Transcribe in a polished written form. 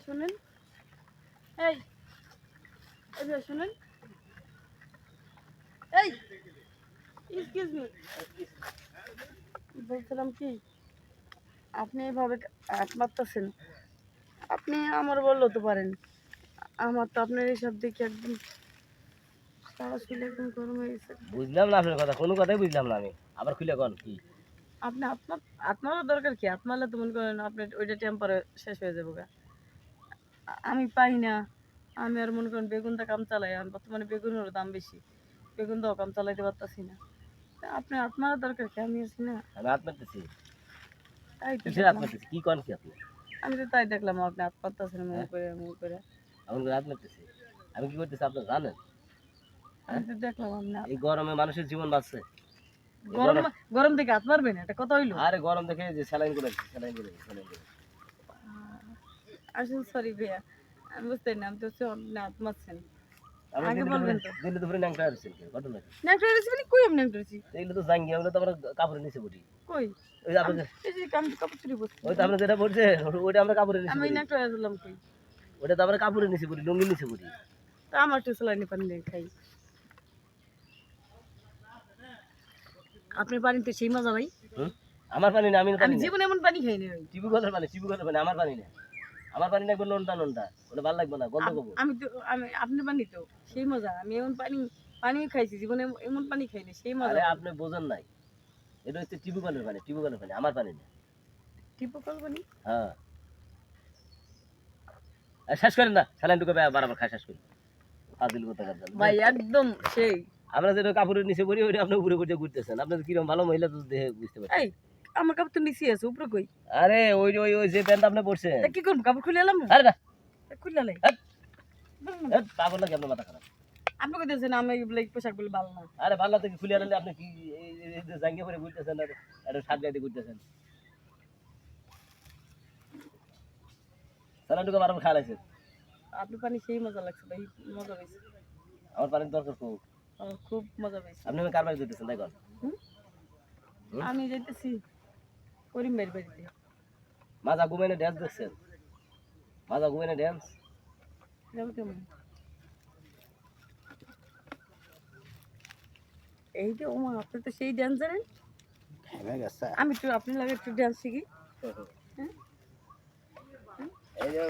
শুনেন, এই এই শুনেন, এই এক্সকিউজ মি, বলছিলাম কি আপনি এভাবে হাত মারতেছেন, আপনি আমার বললেও তো পারেন। আমার তো আপনার এইসব দেখে একদম সারা শরীর একদম গরম হয়ে গেছে। বুঝলাম না আপনার কথা, কোনো কথাই বুঝলাম না আমি। আবার খুলে কোন কি? আপনি আত্মারও দরকার কি? আত্মালে তো মনে করেন আপনার ওইটা টেম্পারে শেষ হয়ে যাবো গা। আমি পাই না, আমি আর মনে করেন বেগুনটা কাম চালাই, আর বর্তমানে বেগুনেরও দাম বেশি, বেগুন দাও কাম চালাইতে পারতাছি না। তা আপনার আত্মারও দরকার কি? আমি আছি না। আমি হাত মারতেছি? তাই তো কিসের হাত দেখলাম, মারতেছি? কি কোন কি আপনি? আমি তো তাই দেখলাম আপনি হাত পাততেছেন মুখ হ্যাঁ, করে মুখ করে। এমন করে হাত মারতেছি? আমি কি করতেছি আপনি জানেন? আমি হ্যাঁ, তো দেখলাম আপনি এই গরমে মানুষের জীবন বাঁচছে। এই গরম গরম, গরম থেকে হাত মারবেন, এটা কথা হইলো? আরে গরম দেখে যে স্যালাইন করে দিচ্ছে, স্যালাইন করে দিচ্ছে, স্যালাইন করে। আসলে সরি ভাইয়া, আমি বুঝতে না, আমি তো হচ্ছে আপনি হাত মারছেন। আপনি আগে দিল্লি দুপুরে, বলবেন তো। দিল্লি দুপুরে ন্যাংটা আসছেন কি ঘটনা কি? নেকড়ে রেসিপি কই? আমি নেকড়ে রেসিপি এগুলো তো জাঙ্গি, আমরা তো আমরা কাপড়ের নিচে পড়ি। কই? ওই যে আপনি এই যে আমি কাপড় চুরি করছি, ওই তো আপনি যেটা বলছেন ওইটা আমরা কাপড়ের নিচে আমি পড়ি। নেকড়ে আসলাম কই? ওটা তো আমরা কাপড়ের নিচে পড়ি, লুঙ্গির নিচে পড়ি। তা আমার তো স্যালাইনে পানি দিয়ে খাই। আপনার পানিতে সেই মজা ভাই, হুম? আমার পানি না, আমি আমি পানি না। জীবনে এমন পানি খাইনি ভাই। টিবু কলের পানি, টিবু কলের পানি, আমার পানি না। আমার পানি লাগবে নোনটা নোনটা, ওটা ভালো লাগবে না, গন্ধ করবো। আমি তো আমি আপনার পানি তো সেই মজা, আমি এমন পানি পানি খাইছি জীবনে, এমন পানি খাইনি সেই মজা আরে ভাই। আপনি বোঝেন নাই, এটা হচ্ছে টিবু কলের পানি, টিবু কলের পানি, আমার পানি না। টিপু কল পানি? হ্যাঁ, আর শেষ করেন না, স্যালাইন ঢুকে বারবার খাই শেষ করি। ফাজিল কথা কাজ। ভাই একদম সেই। আমরা যেটা কাপড়ের নিচে পড়ি ওইটা আপনি উপরে করে ঘুরতেছেন, আপনার কিরকম ভালো মহিলা তো দেখে বুঝতে পারছেন। এই আমার কাপড় তো নিচে আছে, উপরে কই? আরে ওই ওই ওই যে প্যান্ট আপনি পরছেন। তা কি করবো, কাপড় খুলে এলাম না? আরে না, খুলে এলাই পাগল নাকি আপনার মাথা খারাপ? আপনি কইতেছেন আমি এগুলো পোশাক গুলো ভালো না। আরে ভালো থেকে খুলে আনলে আপনি কি এই যে জাঙ্গিয়া পরে ঘুরতেছেন আর একটা শার্ট গায়ে দিয়ে ঘুরতেছেন? স্যালাইন ঢুকে বারবার খাওয়া লাগছে। আপনার পানি সেই মজা লাগছে ভাই, মজা পাইছি। আমার পানির দরকার খুব। আমার খুব মজা পাইছি। আপনি কার বাড়ি যেতেছেন তাই কর? হুম? আমি যাইতেছি করিম ভাইয়ের বাড়িতে। মাজা ঘুমাইনে ড্যান্স দেখছেন? মাজা ঘুমাইনে ড্যান্স? যাবো কেমন? এই যে ওমা, আপনি তো সেই ড্যান্স জানেন। আমি একটু আপনি লাগে একটু ড্যান্স শিখি। হ্যাঁ এই যে